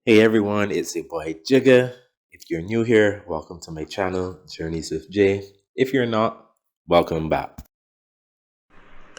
Hey everyone, it's your boy Jigga. If you're new here, welcome to my channel, Journeys with Jay. If you're not, welcome back.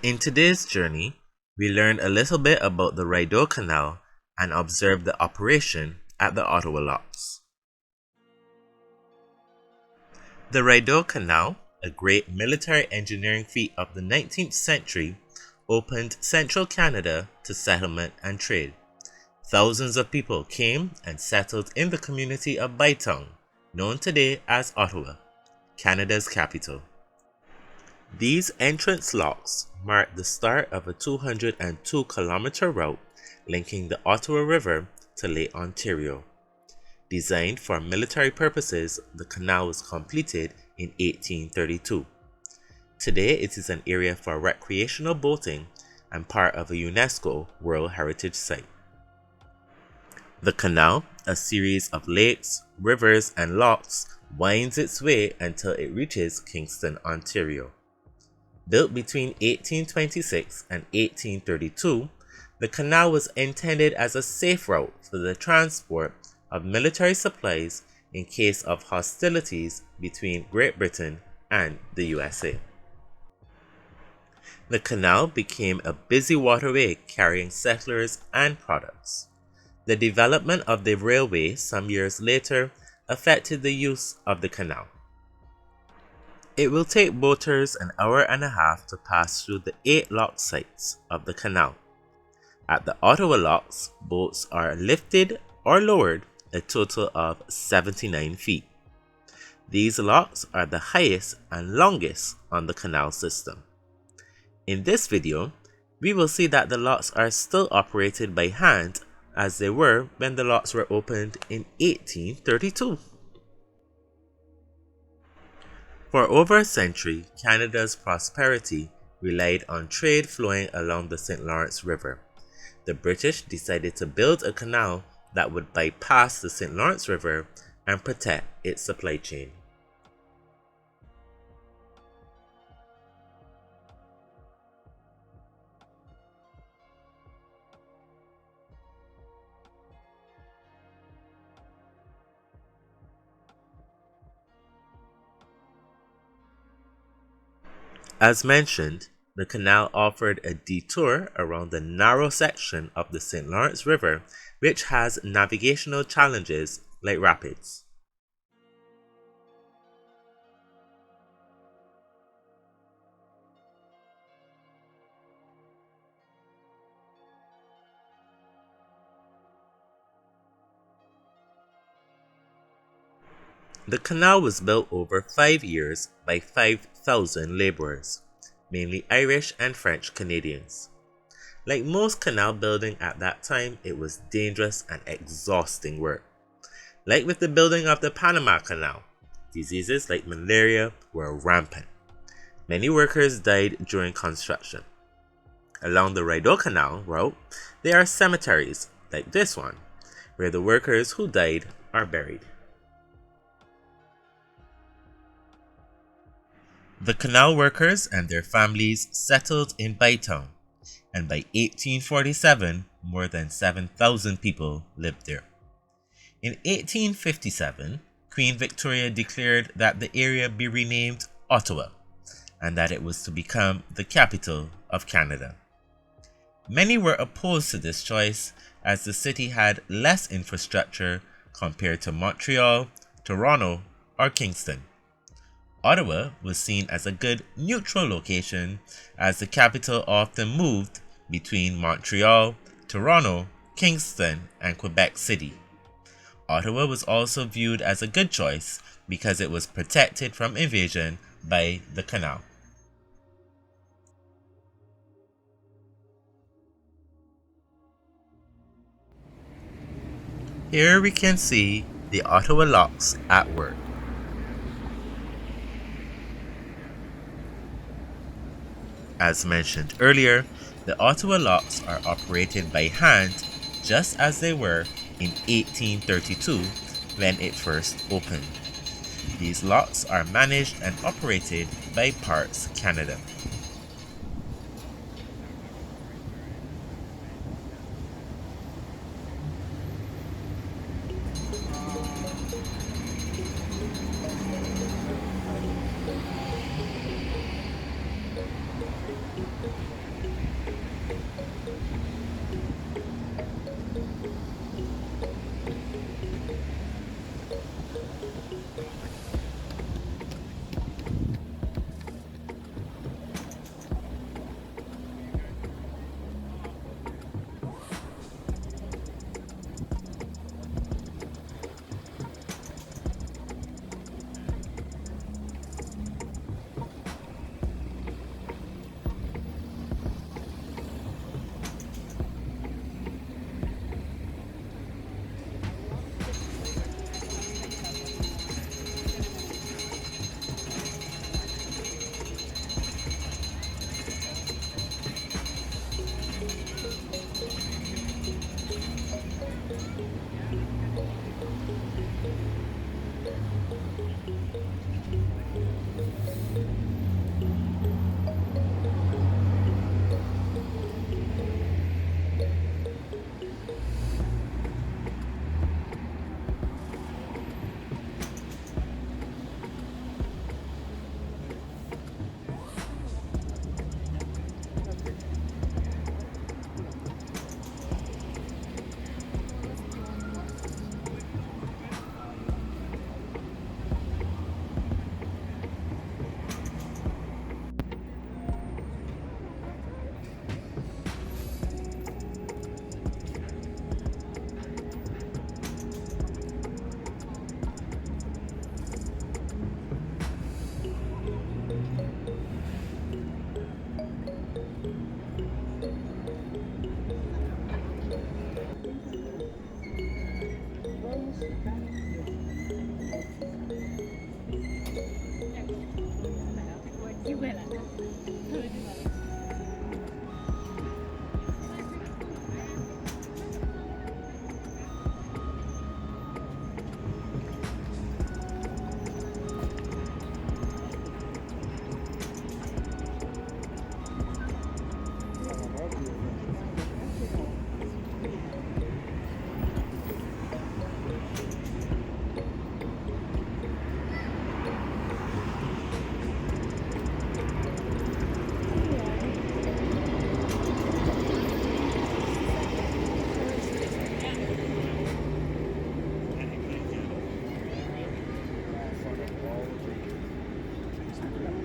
In today's journey, we learned a little bit about the Rideau Canal and observed the operation at the Ottawa Locks. The Rideau Canal, a great military engineering feat of the 19th century, opened central Canada to settlement and trade. Thousands of people came and settled in the community of Bytown, known today as Ottawa, Canada's capital. These entrance locks mark the start of a 202-kilometer route linking the Ottawa River to Lake Ontario. Designed for military purposes, the canal was completed in 1832. Today it is an area for recreational boating and part of a UNESCO World Heritage Site. The canal, a series of lakes, rivers, and locks, winds its way until it reaches Kingston, Ontario. Built between 1826 and 1832, the canal was intended as a safe route for the transport of military supplies in case of hostilities between Great Britain and the USA. The canal became a busy waterway carrying settlers and products. The development of the railway some years later affected the use of the canal. It will take boaters an hour and a half to pass through the 8 lock sites of the canal. At the Ottawa Locks, boats are lifted or lowered a total of 79 feet. These locks are the highest and longest on the canal system. In this video, we will see that the locks are still operated by hand as they were when the locks were opened in 1832. For over a century, Canada's prosperity relied on trade flowing along the St. Lawrence River. The British decided to build a canal that would bypass the St. Lawrence River and protect its supply chain. As mentioned, the canal offered a detour around the narrow section of the St. Lawrence River, which has navigational challenges like rapids. The canal was built over 5 years by 5,000 laborers, mainly Irish and French Canadians. Like most canal building at that time, it was dangerous and exhausting work. Like with the building of the Panama Canal, diseases like malaria were rampant. Many workers died during construction. Along the Rideau Canal route, there are cemeteries, like this one, where the workers who died are buried. The canal workers and their families settled in Bytown, and by 1847, more than 7,000 people lived there. In 1857, Queen Victoria declared that the area be renamed Ottawa, and that it was to become the capital of Canada. Many were opposed to this choice, as the city had less infrastructure compared to Montreal, Toronto, or Kingston. Ottawa was seen as a good neutral location, as the capital often moved between Montreal, Toronto, Kingston, and Quebec City. Ottawa was also viewed as a good choice because it was protected from invasion by the canal. Here we can see the Ottawa Locks at work. As mentioned earlier, the Ottawa Locks are operated by hand just as they were in 1832 when it first opened. These locks are managed and operated by Parks Canada.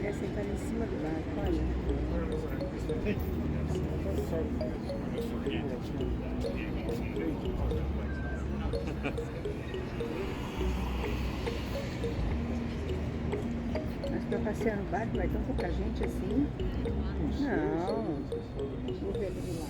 Essa tá em cima do barco, olha. Mas pra passear no barco vai tão pouca gente assim? Não. Vou ver ele de lá.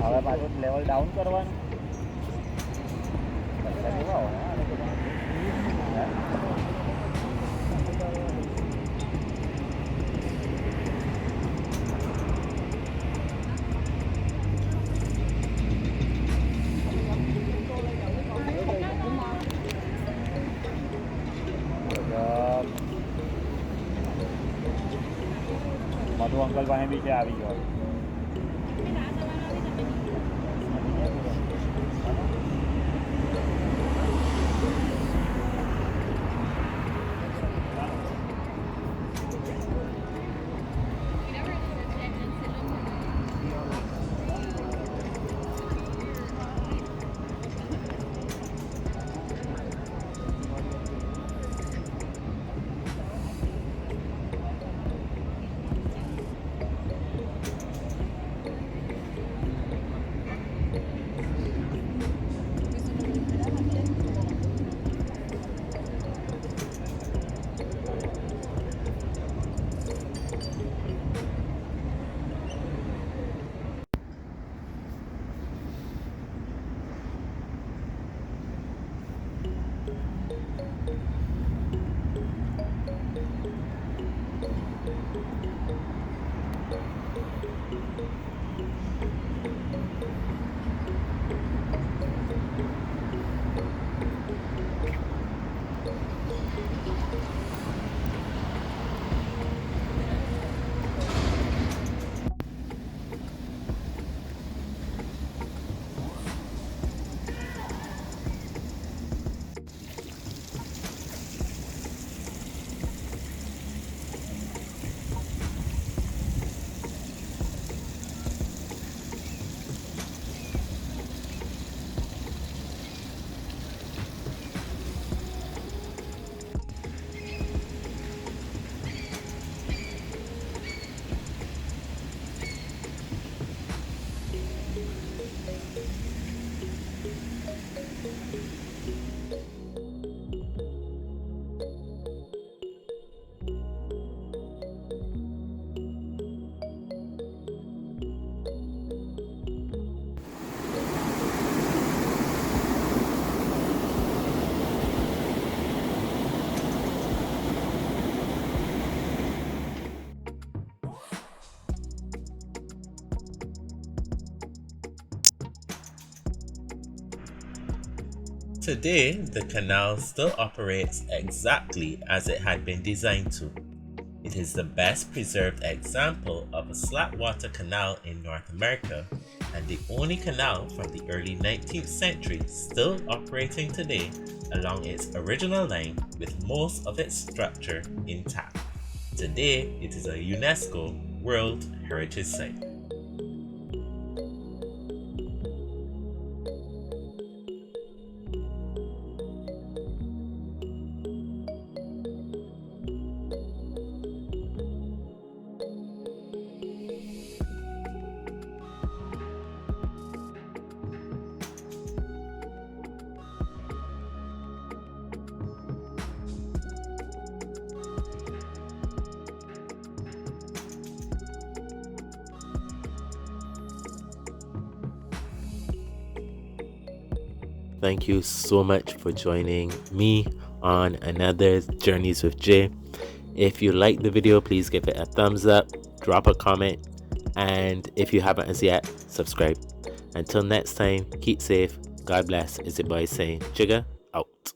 હવે પાછું level down કરવાનું મધુ uncle પાસે બી છે આવી ગયો Today, the canal still operates exactly as it had been designed to. It is the best preserved example of a slackwater canal in North America and the only canal from the early 19th century still operating today along its original line with most of its structure intact. Today, it is a UNESCO World Heritage Site. Thank you so much for joining me on another Journeys with Jay. If you like the video, please give it a thumbs up, drop a comment, and if you haven't as yet, subscribe. Until next time, keep safe. God bless. Is your boy saying, Jigga out.